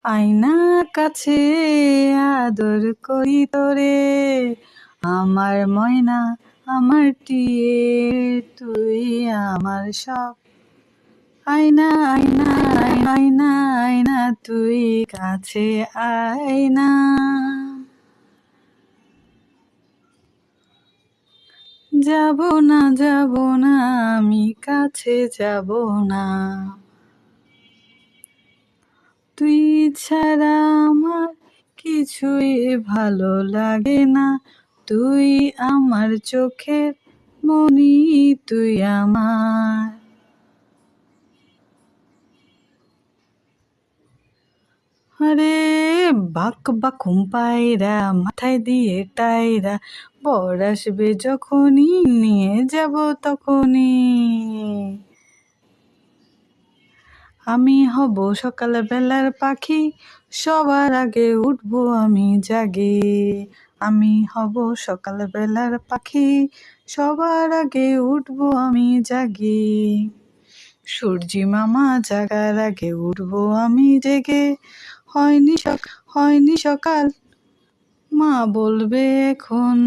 আয়না কাছে আদর করি তোরে, আমার ময়না আমার টিয়ে, তুই আমার সব। আয়না আয়না আয়না আয়না আয়না তুই কাছে আয়না। যাব না যাব না আমি কাছে যাব না, তুই ছাড়া আমার কিছুই ভালো লাগে না, তুই আমার চোখের মনি, তুই আমার। আরে বাক বাকুম পায়রা মাথায় দিয়ে টায়রা, বর আসবে যখনই নিয়ে যাব তখনই। আমি হব সকাল বেলার পাখি, সবার আগে উঠবো আমি জাগি। আমি হব সকাল বেলার পাখি, সবার আগে উঠবো আমি জাগি। সূর্যি মামা জাগার আগে উঠবো আমি জেগে, হয়নি সকাল মা বলবে এখন।